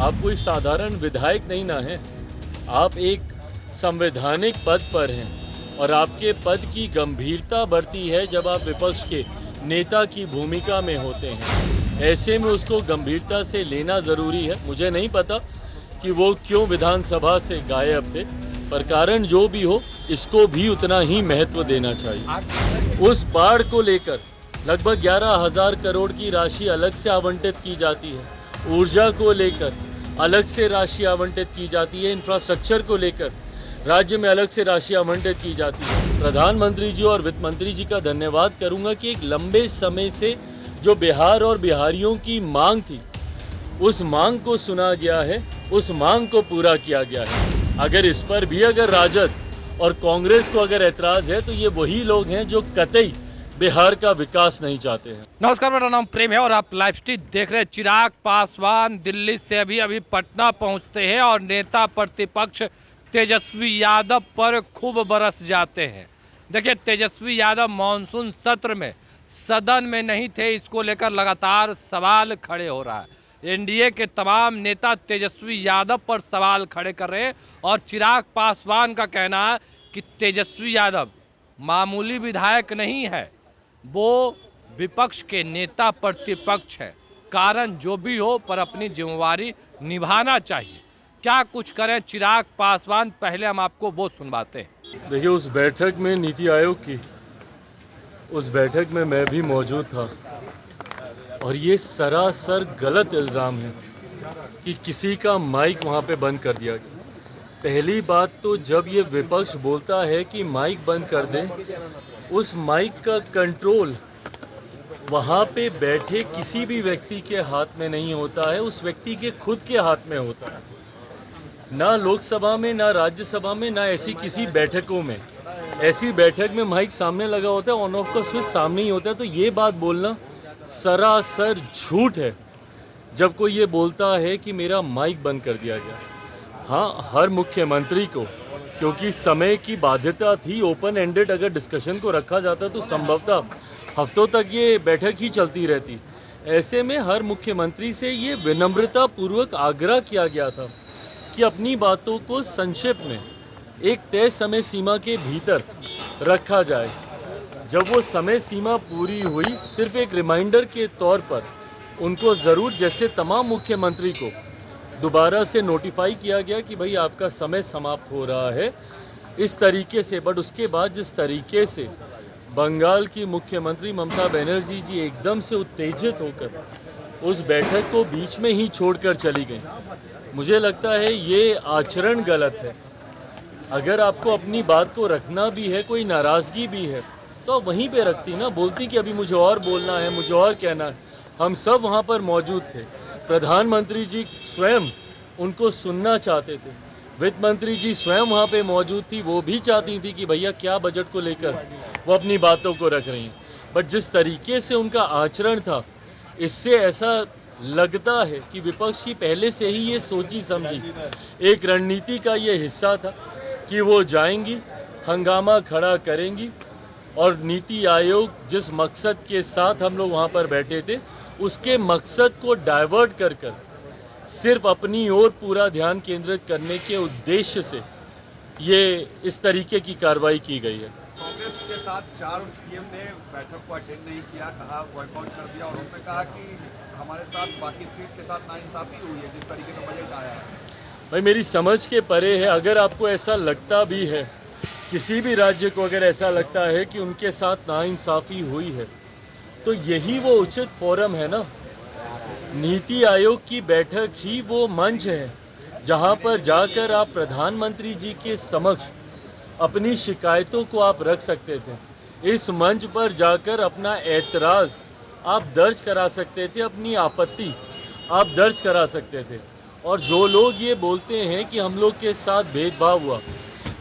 आप कोई साधारण विधायक नहीं ना हैं, आप एक संवैधानिक पद पर हैं और आपके पद की गंभीरता बढ़ती है जब आप विपक्ष के नेता की भूमिका में होते हैं। ऐसे में उसको गंभीरता से लेना ज़रूरी है। मुझे नहीं पता कि वो क्यों विधानसभा से गायब थे, पर कारण जो भी हो इसको भी उतना ही महत्व देना चाहिए। उस बाढ़ को लेकर लगभग 11,000 करोड़ की राशि अलग से आवंटित की जाती है, ऊर्जा को लेकर अलग से राशि आवंटित की जाती है, इंफ्रास्ट्रक्चर को लेकर राज्य में अलग से राशि आवंटित की जाती है। प्रधानमंत्री जी और वित्त मंत्री जी का धन्यवाद करूंगा कि एक लंबे समय से जो बिहार और बिहारियों की मांग थी, उस मांग को सुना गया है, उस मांग को पूरा किया गया है। अगर इस पर भी अगर राजद और कांग्रेस को अगर ऐतराज है तो ये वही लोग हैं जो कतई बिहार का विकास नहीं चाहते हैं। नमस्कार, मेरा नाम प्रेम है और आप लाइव स्ट्रीम देख रहे हैं। चिराग पासवान दिल्ली से अभी पटना पहुंचते हैं और नेता प्रतिपक्ष तेजस्वी यादव पर खूब बरस जाते हैं। देखिए, तेजस्वी यादव मानसून सत्र में सदन में नहीं थे, इसको लेकर लगातार सवाल खड़े हो रहा है। एनडीए के तमाम नेता तेजस्वी यादव पर सवाल खड़े कर रहे हैं और चिराग पासवान का कहना है कि तेजस्वी यादव मामूली विधायक नहीं है, वो विपक्ष के नेता प्रतिपक्ष है। कारण जो भी हो, पर अपनी जिम्मेवारी निभाना चाहिए। क्या कुछ करें चिराग पासवान, पहले हम आपको वो सुनवाते हैं। देखिए, उस बैठक में नीति आयोग की उस बैठक में मैं भी मौजूद था और ये सरासर गलत इल्ज़ाम है कि किसी का माइक वहाँ पे बंद कर दिया गया। पहली बात तो जब ये विपक्ष बोलता है कि माइक बंद कर दें, उस माइक का कंट्रोल वहाँ पे बैठे किसी भी व्यक्ति के हाथ में नहीं होता है, उस व्यक्ति के खुद के हाथ में होता है। ना लोकसभा में, ना राज्यसभा में, ना ऐसी किसी बैठकों में, ऐसी बैठक में माइक सामने लगा होता है, ऑन ऑफ का स्विच सामने ही होता है। तो ये बात बोलना सरासर झूठ है जब कोई ये बोलता है कि मेरा माइक बंद कर दिया गया। हाँ, हर मुख्यमंत्री को, क्योंकि समय की बाध्यता थी, ओपन एंडेड अगर डिस्कशन को रखा जाता तो संभवतः हफ्तों तक ये बैठक ही चलती रहती। ऐसे में हर मुख्यमंत्री से ये विनम्रता पूर्वक आग्रह किया गया था कि अपनी बातों को संक्षेप में एक तय समय सीमा के भीतर रखा जाए। जब वो समय सीमा पूरी हुई, सिर्फ एक रिमाइंडर के तौर पर उनको ज़रूर, जैसे तमाम मुख्यमंत्री को दोबारा से नोटिफाई किया गया कि भाई आपका समय समाप्त हो रहा है, इस तरीके से। बट उसके बाद जिस तरीके से बंगाल की मुख्यमंत्री ममता बनर्जी जी एकदम से उत्तेजित होकर उस बैठक को बीच में ही छोड़कर चली गई, मुझे लगता है ये आचरण गलत है। अगर आपको अपनी बात को रखना भी है, कोई नाराज़गी भी है, तो वहीं पे रखती ना, बोलती कि अभी मुझे और बोलना है, मुझे और कहना है। हम सब वहाँ पर मौजूद थे, प्रधानमंत्री जी स्वयं उनको सुनना चाहते थे, वित्त मंत्री जी स्वयं वहाँ पे मौजूद थी, वो भी चाहती थी कि भैया क्या बजट को लेकर वो अपनी बातों को रख रही हैं। बट जिस तरीके से उनका आचरण था, इससे ऐसा लगता है कि विपक्ष की पहले से ही ये सोची समझी एक रणनीति का ये हिस्सा था कि वो जाएंगी, हंगामा खड़ा करेंगी और नीति आयोग जिस मकसद के साथ हम लोग वहाँ पर बैठे थे, उसके मकसद को डाइवर्ट कर सिर्फ अपनी ओर पूरा ध्यान केंद्रित करने के उद्देश्य से ये इस तरीके की कार्रवाई की गई है। कांग्रेस के साथ 4 सीएम ने बैठक को अटेंड नहीं किया, कहा बॉयकॉट कर दिया, और उन्होंने कहा कि हमारे साथ बाकी स्टेट के साथ नाइंसाफी हुई है जिस तरीके का बजट आया है। भाई, मेरी समझ के परे है। अगर आपको ऐसा लगता भी है, किसी भी राज्य को अगर ऐसा लगता है कि उनके साथ नाइंसाफ़ी हुई है, तो यही वो उचित फोरम है ना। नीति आयोग की बैठक ही वो मंच है जहां पर जाकर आप प्रधानमंत्री जी के समक्ष अपनी शिकायतों को आप रख सकते थे। इस मंच पर जाकर अपना ऐतराज़ आप दर्ज करा सकते थे, अपनी आपत्ति आप दर्ज करा सकते थे। और जो लोग ये बोलते हैं कि हम लोग के साथ भेदभाव हुआ,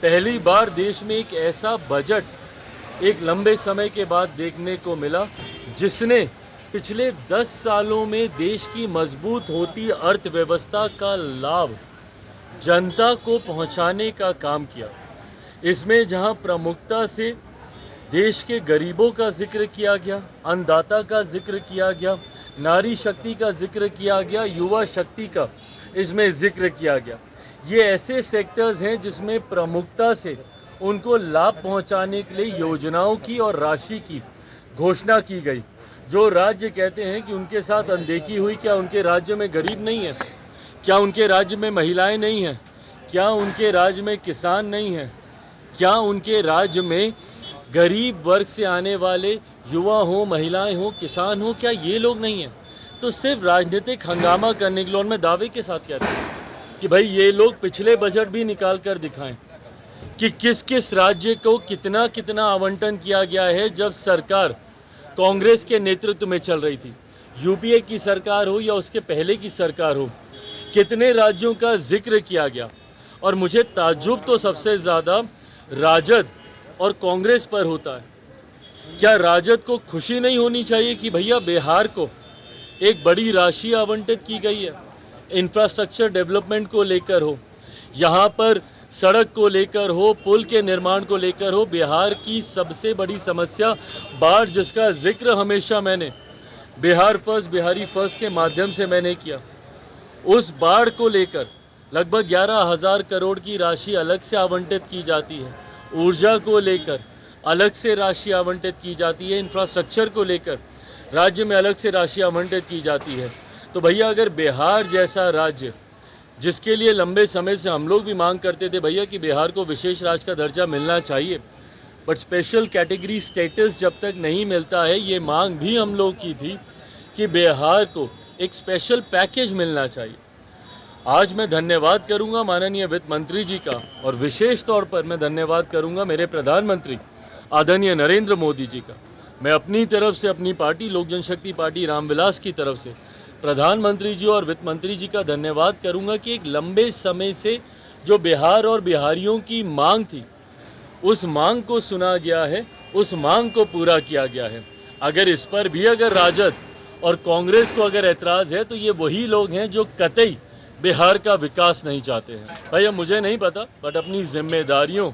पहली बार देश में एक ऐसा बजट एक लंबे समय के बाद देखने को मिला जिसने पिछले 10 सालों में देश की मजबूत होती अर्थव्यवस्था का लाभ जनता को पहुंचाने का काम किया। इसमें जहां प्रमुखता से देश के गरीबों का जिक्र किया गया, अन्नदाता का जिक्र किया गया, नारी शक्ति का जिक्र किया गया, युवा शक्ति का इसमें जिक्र किया गया। ये ऐसे सेक्टर्स हैं जिसमें प्रमुखता से उनको लाभ पहुंचाने के लिए योजनाओं की और राशि की घोषणा की गई। जो राज्य कहते हैं कि उनके साथ अनदेखी हुई, क्या उनके राज्य में गरीब नहीं है? क्या उनके राज्य में महिलाएं नहीं हैं? क्या उनके राज्य में किसान नहीं हैं? क्या उनके राज्य में गरीब वर्ग से आने वाले युवा हो, महिलाएं हो, किसान हो, क्या ये लोग नहीं हैं? तो सिर्फ राजनीतिक हंगामा करने के लिए, और मैं दावे के साथ कहता हूँ कि भाई ये लोग पिछले बजट भी निकाल कर दिखाएं कि किस किस राज्य को कितना कितना आवंटन किया गया है जब सरकार कांग्रेस के नेतृत्व में चल रही थी। यूपीए की सरकार हो या उसके पहले की सरकार हो, कितने राज्यों का जिक्र किया गया। और मुझे ताज्जुब तो सबसे ज़्यादा राजद और कांग्रेस पर होता है। क्या राजद को खुशी नहीं होनी चाहिए कि भैया बिहार को एक बड़ी राशि आवंटित की गई है, इंफ्रास्ट्रक्चर डेवलपमेंट को लेकर हो, यहाँ पर सड़क को लेकर हो, पुल के निर्माण को लेकर हो। बिहार की सबसे बड़ी समस्या बाढ़, जिसका जिक्र हमेशा मैंने बिहार फर्स्ट, बिहारी फर्स्ट के माध्यम से मैंने किया, उस बाढ़ को लेकर लगभग 11,000 करोड़ की राशि अलग से आवंटित की जाती है। ऊर्जा को लेकर अलग से राशि आवंटित की जाती है। इंफ्रास्ट्रक्चर को लेकर राज्य में अलग से राशि आवंटित की जाती है। तो भैया अगर बिहार जैसा राज्य, जिसके लिए लंबे समय से हम लोग भी मांग करते थे भैया कि बिहार को विशेष राज्य का दर्जा मिलना चाहिए, बट स्पेशल कैटेगरी स्टेटस जब तक नहीं मिलता है, ये मांग भी हम लोग की थी कि बिहार को एक स्पेशल पैकेज मिलना चाहिए। आज मैं धन्यवाद करूंगा माननीय वित्त मंत्री जी का, और विशेष तौर पर मैं धन्यवाद करूंगा मेरे प्रधानमंत्री आदरणीय नरेंद्र मोदी जी का। मैं अपनी तरफ से, अपनी पार्टी लोक जनशक्ति पार्टी रामविलास की तरफ से प्रधानमंत्री जी और वित्त मंत्री जी का धन्यवाद करूंगा कि एक लंबे समय से जो बिहार और बिहारियों की मांग थी, उस मांग को सुना गया है, उस मांग को पूरा किया गया है। अगर इस पर भी अगर राजद और कांग्रेस को अगर एतराज़ है तो ये वही लोग हैं जो कतई बिहार का विकास नहीं चाहते हैं। भैया मुझे नहीं पता, बट अपनी जिम्मेदारियों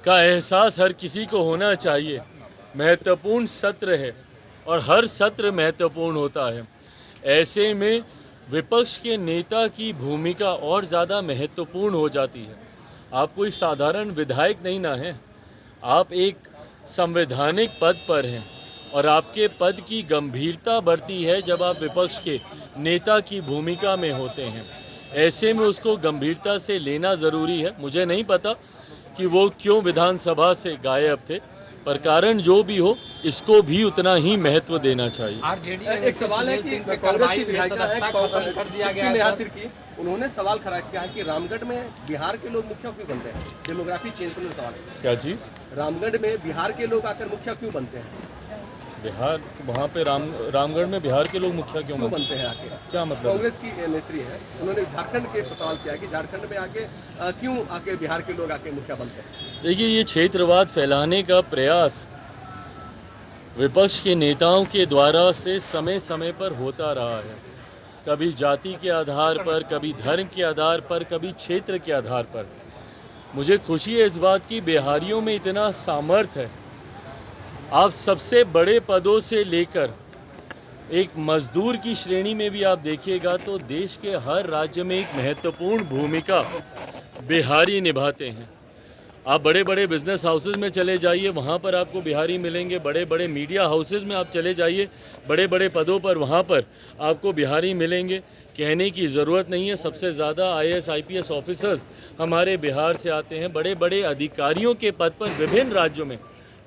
का एहसास हर किसी को होना चाहिए। महत्वपूर्ण सत्र है और हर सत्र महत्वपूर्ण होता है। ऐसे में विपक्ष के नेता की भूमिका और ज़्यादा महत्वपूर्ण हो जाती है। आप कोई साधारण विधायक नहीं ना हैं, आप एक संवैधानिक पद पर हैं, और आपके पद की गंभीरता बढ़ती है जब आप विपक्ष के नेता की भूमिका में होते हैं। ऐसे में उसको गंभीरता से लेना ज़रूरी है। मुझे नहीं पता कि वो क्यों विधानसभा से गायब थे, पर कारण जो भी हो, इसको भी उतना ही महत्व देना चाहिए। एक सवाल है कि कांग्रेस की विधायिका है नेहा तिर्की, उन्होंने सवाल खड़ा किया है कि रामगढ़ में बिहार के लोग मुखिया क्यों बनते हैं? डेमोग्राफी चेंज पर सवाल है। क्या चीज़? रामगढ़ में बिहार के लोग आकर मुखिया क्यों बनते हैं? बिहार, वहाँ पे रामगढ़ में बिहार के लोग मुखिया क्यों बनते हैं आके? क्या मतलब? कांग्रेस की नेत्री है, उन्होंने झारखंड के सवाल किया कि झारखंड में आके क्यों आके बिहार के लोग आके मुखिया बनते हैं? देखिए, ये क्षेत्रवाद फैलाने का प्रयास विपक्ष के नेताओं के द्वारा से समय समय पर होता रहा है। कभी जाति के आधार पर, कभी धर्म के आधार पर, कभी क्षेत्र के आधार पर। मुझे खुशी है इस बात की, बिहारियों में इतना सामर्थ्य है। आप सबसे बड़े पदों से लेकर एक मजदूर की श्रेणी में भी आप देखिएगा तो देश के हर राज्य में एक महत्वपूर्ण भूमिका बिहारी निभाते हैं। आप बड़े बड़े बिजनेस हाउसेस में चले जाइए, वहाँ पर आपको बिहारी मिलेंगे। बड़े बड़े मीडिया हाउसेस में आप चले जाइए, बड़े बड़े पदों पर वहाँ पर आपको बिहारी मिलेंगे। कहने की ज़रूरत नहीं है, सबसे ज़्यादा IAS IPS ऑफिसर्स हमारे बिहार से आते हैं। बड़े बड़े अधिकारियों के पद पर विभिन्न राज्यों में,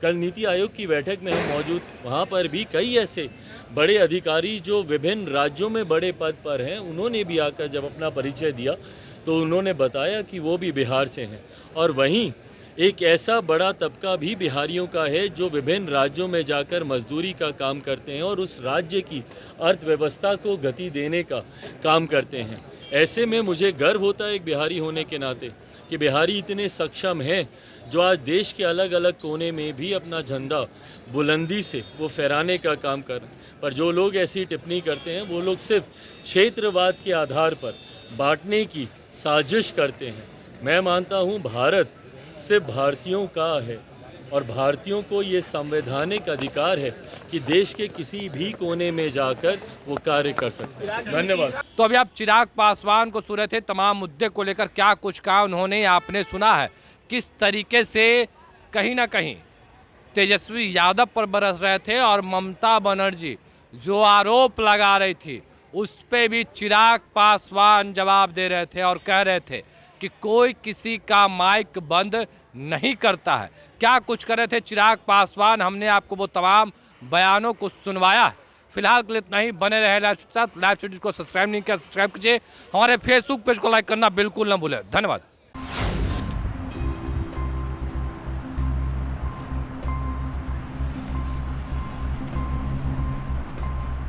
कल नीति आयोग की बैठक में हम मौजूद, वहाँ पर भी कई ऐसे बड़े अधिकारी जो विभिन्न राज्यों में बड़े पद पर हैं, उन्होंने भी आकर जब अपना परिचय दिया तो उन्होंने बताया कि वो भी बिहार से हैं। और वहीं एक ऐसा बड़ा तबका भी बिहारियों का है जो विभिन्न राज्यों में जाकर मजदूरी का काम करते हैं और उस राज्य की अर्थव्यवस्था को गति देने का काम करते हैं। ऐसे में मुझे गर्व होता है एक बिहारी होने के नाते कि बिहारी इतने सक्षम हैं जो आज देश के अलग अलग कोने में भी अपना झंडा बुलंदी से वो फहराने का काम कर रहे हैं। पर जो लोग ऐसी टिप्पणी करते हैं वो लोग सिर्फ क्षेत्रवाद के आधार पर बांटने की साजिश करते हैं। मैं मानता हूँ भारत सिर्फ भारतीयों का है, और भारतीयों को ये संवैधानिक अधिकार है कि देश के किसी भी कोने में जाकर वो कार्य कर सकते हैं। धन्यवाद। तो अभी आप चिराग पासवान को सुन रहे थे, तमाम मुद्दे को लेकर क्या कुछ कहा उन्होंने, आपने सुना है किस तरीके से कहीं ना कहीं तेजस्वी यादव पर बरस रहे थे और ममता बनर्जी जो आरोप लगा रही थी उस पे भी चिराग पासवान जवाब दे रहे थे और कह रहे थे कि कोई किसी का माइक बंद नहीं करता है। क्या कुछ कर रहे थे चिराग पासवान, हमने आपको वो तमाम बयानों को सुनवाया। फिलहाल के लिए इतना ही, बने रहे लाइव के साथ। लाइव स्टूडियो को सब्सक्राइब नहीं किया, सब्सक्राइब कीजिए। हमारे फेसबुक पेज को लाइक करना बिल्कुल न भूलें। धन्यवाद।